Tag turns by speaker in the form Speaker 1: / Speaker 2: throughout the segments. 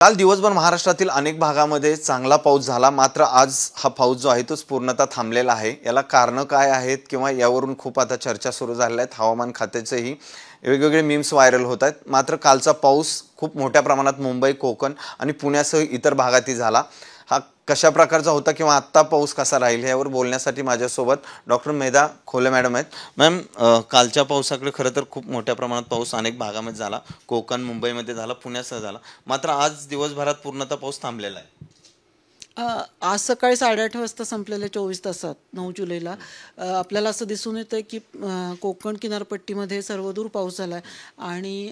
Speaker 1: काल दिवसभर महाराष्ट्रातील अनेक भागामध्ये चांगला पाऊस झाला, मात्र आज हा पाऊस जो आहे तोच पूर्णतः थांबलेला आहे। याला कारण काय आहेत किंवा यावरून खूप आता चर्चा सुरू झालेल्या आहेत। हवामान खात्याचेही वेगवेगळे मीम्स व्हायरल होत आहेत। मात्र कालचा पाऊस खूप मोठ्या प्रमाणात मुंबई, कोकण आणि पुण्यासह इतर भागातही झाला। हा कशा प्रकारचा होता किंवा आता पाऊस कसा राहील यावर बोलण्यासाठी माझ्यासोबत डॉक्टर मेधा खोले मॅडम आहेत। मॅम, कालच्या पावसाकडे खरं तर खूप मोठ्या प्रमाणात पाऊस अनेक भागामध्ये झाला, कोकण मुंबईमध्ये झाला, पुण्यासह झाला, मात्र आज दिवसभरात पूर्णतः पाऊस थांबलेला आहे।
Speaker 2: आज सकाळी 8:30 वाजता संपलेल्या 24 तासात 9 जुलैला आपल्याला असं दिसून येतं की कोकण किनारपट्टीमध्ये सर्वदूर पाऊस झाला आहे आणि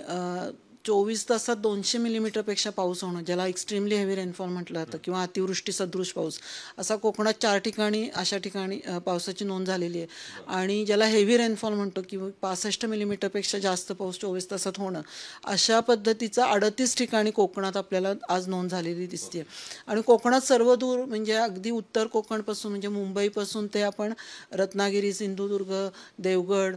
Speaker 2: 24 तासात 200 मिलीमीटरपेक्षा पाऊस होणं, ज्याला एक्स्ट्रीमली हेवी रेनफॉल म्हटलं जातं किंवा अतिवृष्टी सदृश पाऊस, असा कोकणात 4 ठिकाणी अशा ठिकाणी पावसाची नोंद झालेली आहे। आणि ज्याला हेवी रेनफॉल म्हणतो किंवा 65 मिलीमीटरपेक्षा जास्त पाऊस 24 तासात होणं, अशा पद्धतीचा 38 ठिकाणी कोकणात आपल्याला आज नोंद झालेली दिसते। आणि कोकणात सर्वदूर म्हणजे अगदी उत्तर कोकणपासून म्हणजे मुंबईपासून ते आपण रत्नागिरी, सिंधुदुर्ग, देवगड,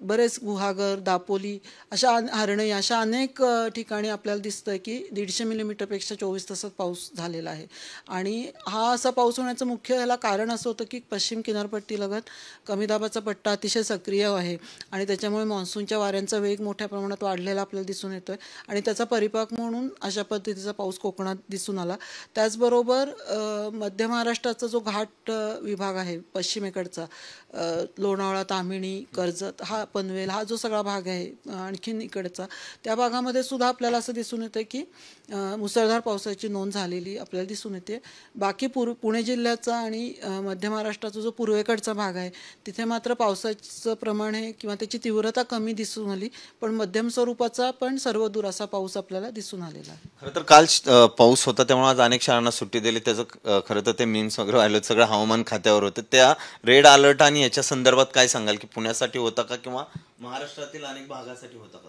Speaker 2: बरेच गुहागर, दापोली, अशा हर्णई, अशा अनेक ठिकाणी आपल्याला दिसतंय की 150 मिलीमीटरपेक्षा 24 तासात पाऊस झालेला आहे। आणि हा असा पाऊस होण्याचं मुख्य याला कारण असं होतं की पश्चिम किनारपट्टीलगत कमी दाबाचा पट्टा अतिशय सक्रिय आहे आणि त्याच्यामुळे मान्सूनच्या वाऱ्यांचा वेग मोठ्या प्रमाणात वाढलेला आपल्याला दिसून येतोय आणि त्याचा परिपाक म्हणून अशा पद्धतीचा पाऊस कोकणात दिसून आला। त्याचबरोबर मध्य महाराष्ट्राचा जो घाट विभाग आहे पश्चिमेकडचा, लोणावळा, ताम्हिणी, कर्जत, हा पनवेल, हा जो सगळा भाग आहे आणखीन इकडचा, त्या भागामध्ये सुद्धा आपल्याला असं दिसून येतं की मुसळधार पावसाची नोंद झालेली आपल्याला दिसून येते। बाकी पुणे जिल्ह्याचा आणि मध्य महाराष्ट्राचा जो पूर्वेकडचा भाग आहे तिथे मात्र पावसाचं प्रमाण आहे किंवा त्याची तीव्रता कमी दिसून आली, पण मध्यम स्वरूपाचा पण सर्वदूर असा पाऊस आपल्याला दिसून आलेला आहे।
Speaker 1: खरं तर काल पाऊस होता त्यामुळे आज अनेक शाळांना सुट्टी दिली, त्याचं खरं तर ते मीम्स वगैरे व्हायला सगळं हवामान खात्यावर होतं। त्या रेड अलर्ट आणि याच्या संदर्भात काय सांगाल की पुण्यासाठी होता का किंवा महाराष्ट्रातील अनेक भागासाठी होता का?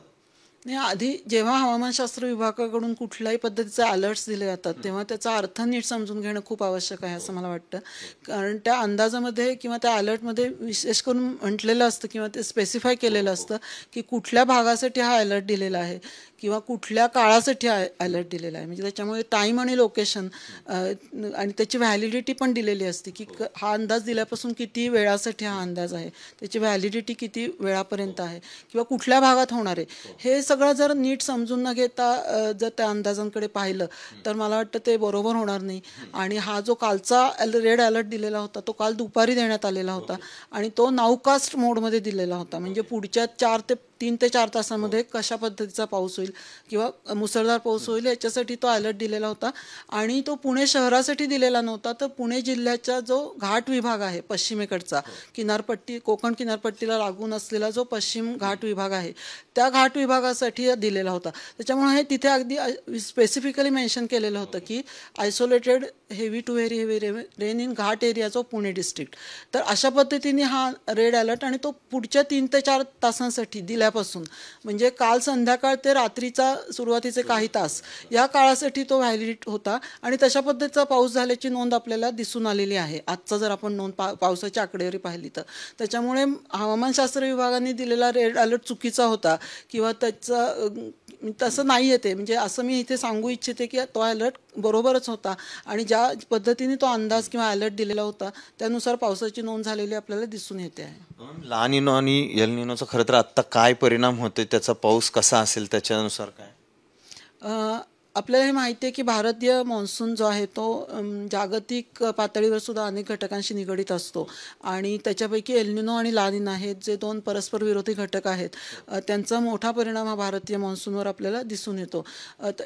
Speaker 2: नाही, आधी जेव्हा हवामानशास्त्र विभागाकडून कुठल्याही पद्धतीचे अलर्ट्स दिले जातात तेव्हा त्याचा अर्थ नीट समजून घेणं खूप आवश्यक आहे असं मला वाटतं। कारण त्या अंदाजामध्ये किंवा त्या अलर्टमध्ये विशेष करून म्हटलेलं असतं किंवा ते स्पेसिफाय केलेलं असतं की कुठल्या भागासाठी हा अलर्ट दिलेला आहे किंवा कुठल्या काळासाठी हा अलर्ट दिलेला आहे। म्हणजे त्याच्यामुळे टाईम आणि लोकेशन आणि त्याची व्हॅलिडिटी पण दिलेली असते की हा अंदाज दिल्यापासून किती वेळासाठी हा अंदाज आहे, त्याची व्हॅलिडिटी किती वेळापर्यंत आहे किंवा कुठल्या भागात होणार आहे, हे सगळं जर नीट समजून न घेता जर त्या अंदाजांकडे पाहिलं तर मला वाटतं ते बरोबर होणार नाही। आणि हा जो कालचा रेड अलर्ट दिलेला होता तो काल दुपारी देण्यात आलेला होता आणि तो नाऊकास्ट मोडमध्ये दिलेला होता, म्हणजे पुढच्या 3 ते 4 तासामध्ये कशा पद्धतीचा पाऊस होईल किंवा मुसळधार पाऊस होईल याच्यासाठी तो अलर्ट दिलेला होता। आणि तो पुणे शहरासाठी दिलेला नव्हता, तर पुणे जिल्ह्याचा जो घाट विभाग आहे पश्चिमेकडचा, किनारपट्टी कोकण किनारपट्टीला लागून असलेला जो पश्चिम घाट विभाग आहे त्या घाट विभागासाठी दिलेला होता। त्याच्यामुळे हे तिथे अगदी स्पेसिफिकली मेन्शन केलेलं होतं की isolated heavy to very heavy rain in ghat areas of Pune district. तर अशा पद्धतीने हा रेड अलर्ट आणि तो पुढच्या 3 ते 4 तासांसाठी दिल्यापासून, म्हणजे काल संध्याकाळ ते रात्रीचा सुरुवातीचे काही तास या काळासाठी तो व्हॅलिड होता आणि तशा पद्धतीचा पाऊस झाल्याची नोंद आपल्याला दिसून आलेली आहे। आजचा जर आपण नोंद पावसाची आकडेवारी पाहिली तर त्याच्यामुळे हवामानशास्त्र विभागाने दिलेला रेड अलर्ट चुकीचा होता किंवा त्याचं तसं नाही येते, म्हणजे असं मी इथे सांगू इच्छिते की तो अलर्ट बरोबरच होता आणि ज्या पद्धतीने तो अंदाज किंवा अलर्ट दिलेला होता त्यानुसार पावसाची नोंद झालेली आपल्याला दिसून येते आहे।
Speaker 1: ला निनो आणि एल निनोचा खरं तर आत्ता काय परिणाम होतोय, त्याचा पाऊस कसा असेल त्याच्यानुसार काय?
Speaker 2: आपल्याला हे माहिती आहे की भारतीय मान्सून जो आहे तो जागतिक पातळीवर सुद्धा अनेक घटकांशी निगडीत असतो आणि त्याच्यापैकी एल निनो आणि ला निना हे जे 2 परस्पर विरोधी घटक आहेत त्यांचा मोठा परिणाम हा भारतीय मान्सूनवर आपल्याला दिसून येतो।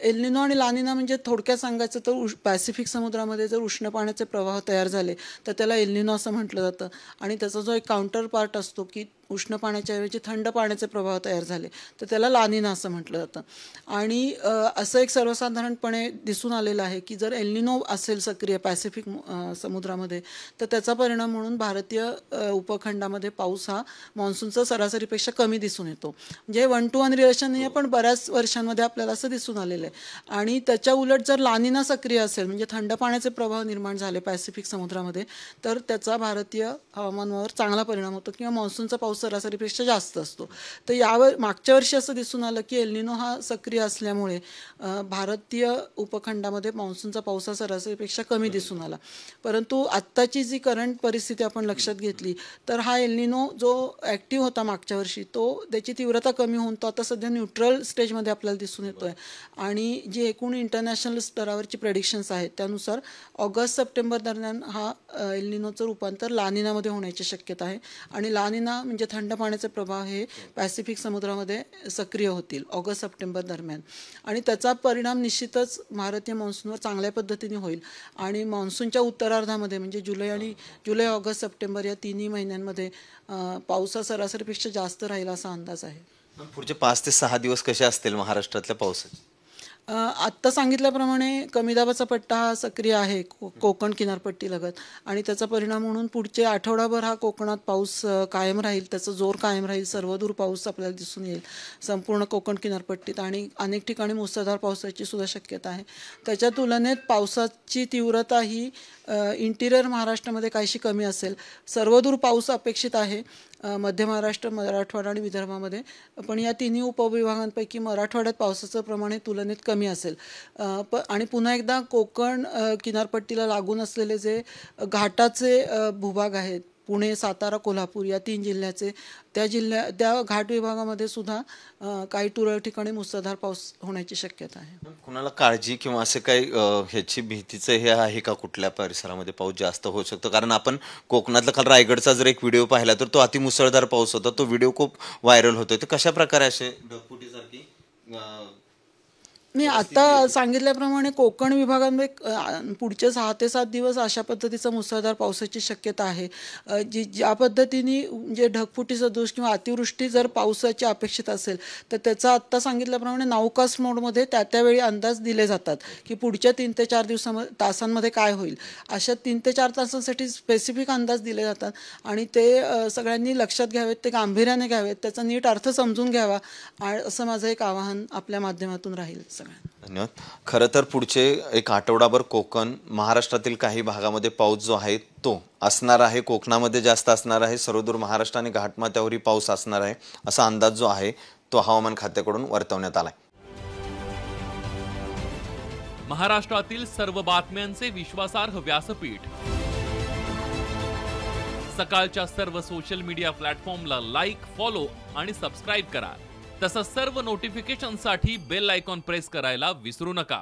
Speaker 2: एल निनो आणि ला निना म्हणजे थोडक्यात सांगायचं तर पॅसिफिक समुद्रामध्ये जर उष्ण पाण्याचे प्रवाह तयार झाले तर त्याला एल निनो असं म्हटलं जातं आणि त्याचा जो एक काउंटर पार्ट असतो की उष्ण पाण्याच्या ऐवजी थंड पाण्याचे प्रवाह तयार झाले तर त्याला ला निना असं म्हटलं जातं। आणि असं एक सर्वसाधारणपणे दिसून आलेलं आहे की जर एल निनो असेल सक्रिय पॅसिफिक समुद्रामध्ये तर त्याचा परिणाम म्हणून भारतीय उपखंडामध्ये पाऊस हा मान्सूनचा सरासरीपेक्षा कमी दिसून येतो। म्हणजे 1 to 1 रिलेशन नाही आहे, पण बऱ्याच वर्षांमध्ये आपल्याला असं दिसून आलेलं आहे। आणि त्याच्या उलट जर ला निना सक्रिय असेल म्हणजे थंड पाण्याचे प्रवाह निर्माण झाले पॅसिफिक समुद्रामध्ये तर त्याचा भारतीय हवामानावर चांगला परिणाम होतो किंवा मान्सूनचा पाऊस पाऊस सरासरीपेक्षा जास्त असतो. तर मागच्या वर्षी असं दिसून आलं की एल निनो हा सक्रिय असल्यामुळे भारतीय उपखंडामध्ये मान्सूनचा पाऊस हा सरासरीपेक्षा कमी दिसून आला. परंतु आत्ताची जी करंट परिस्थिती आपण लक्षात घेतली तर हा एल निनो जो ॲक्टिव्ह होता मागच्या वर्षी त्याची तीव्रता कमी होऊन तो आता सध्या न्यूट्रल स्टेजमध्ये आपल्याला दिसून येतो आहे. आणि जी एकूण इंटरनॅशनल स्तरावरची प्रेडिक्शन्स आहेत त्यानुसार ऑगस्ट सप्टेंबर दरम्यान हा एल निनोचं रूपांतर ला निनामध्ये होण्याची शक्यता आहे. आणि ला निना म्हणजे थंड पाण्याचे प्रभाव हे पॅसिफिक समुद्रामध्ये सक्रिय होतील ऑगस्ट सप्टेंबर दरम्यान. आणि त्याचा परिणाम निश्चितच भारतीय मान्सूनवर चांगल्या पद्धतीने होईल. आणि मान्सूनच्या उत्तरार्धामध्ये म्हणजे जुलै ऑगस्ट सप्टेंबर या तिन्ही महिन्यांमध्ये पावसा सरासरीपेक्षा जास्त राहील असा अंदाज आहे.
Speaker 1: पुढचे 5 ते 6 दिवस कसे असतील महाराष्ट्रातल्या पावसाचे?
Speaker 2: आत्ता सांगितल्याप्रमाणे कमी दाबाचा पट्टा हा सक्रिय आहे कोकण किनारपट्टीलगत आणि त्याचा परिणाम म्हणून पुढचे आठवडाभर हा कोकणात पाऊस कायम राहील, त्याचा जोर कायम राहील. सर्वदूर पाऊस आपल्याला दिसून येईल संपूर्ण कोकण किनारपट्टीत आणि अनेक ठिकाणी मुसळधार पावसाची सुद्धा शक्यता आहे. त्याच्या तुलनेत पावसाची तीव्रता ही इंटिरियर महाराष्ट्रामध्ये काहीशी कमी असेल. सर्वदूर पाऊस अपेक्षित आहे मध्य महाराष्ट्र, मराठवाडा आणि विदर्भामध्ये. पण या तिन्ही उपविभागांपैकी मराठवाड्यात पावसाचं प्रमाण हे तुलनेत कमी असेल. आणि पुन्हा एकदा कोकण किनारपट्टीला लागून असलेले जे घाटाचे भूभाग आहेत पुणे, सातारा, कोल्हापूर या 3 जिल्ह्याचे त्या घाट विभागामध्ये सुद्धा काही तुरळक ठिकाणी मुसळधार पाऊस होण्याची शक्यता आहे.
Speaker 1: कुणाला काळजी किंवा असे काही ह्याची भीतीचं हे आहे का कुठल्या परिसरामध्ये पाऊस जास्त होऊ शकतो? कारण आपण कोकणातला काल रायगडचा जर एक व्हिडिओ पाहिला तर तो अतिमुसळधार पाऊस होता, तो व्हिडिओ खूप व्हायरल होतोय. तर कशा प्रकारे असे ढगफुटीसारखी
Speaker 2: मी आता सांगितल्याप्रमाणे कोकण विभागांमध्ये पुढचे 6 ते 7 दिवस अशा पद्धतीचा मुसळधार पावसाची शक्यता आहे. ज्या पद्धतीने म्हणजे ढगफुटी सदृश किंवा अतिवृष्टी जर पावसाची अपेक्षित असेल तर त्याचा आत्ता सांगितल्याप्रमाणे नावकास्ट मोडमध्ये त्यावेळी अंदाज दिले जातात की पुढच्या 3 ते 4 तासांमध्ये काय होईल. अशा 3 ते 4 तासांसाठी स्पेसिफिक अंदाज दिले जातात आणि ते सगळ्यांनी लक्षात घ्यावेत, ते गांभीर्याने घ्यावेत, त्याचा नीट अर्थ समजून घ्यावा असं माझं एक आवाहन आपल्या माध्यमातून राहील.
Speaker 1: धन्यवाद. खरं तर पुढचे एक आठवडाभर कोकण महाराष्ट्रातील काही भागामध्ये पाऊस जो आहे तो असणार आहे. कोकणामध्ये जास्त असणार आहे, सर्वदूर महाराष्ट्र आणि घाटमाथ्यावरही पाऊस असणार आहे असा अंदाज जो आहे तो हवामान खात्याकडून वर्तवण्यात आलाय.
Speaker 3: महाराष्ट्रातील सर्व बातम्यांचे विश्वासार्ह व्यासपीठ सकाळच्या सर्व सोशल मीडिया प्लॅटफॉर्मला लाईक, फॉलो आणि सबस्क्राईब करा. तसंच सर्व नोटिफिकेशनसाठी बेल आयकॉन प्रेस करायला विसरू नका.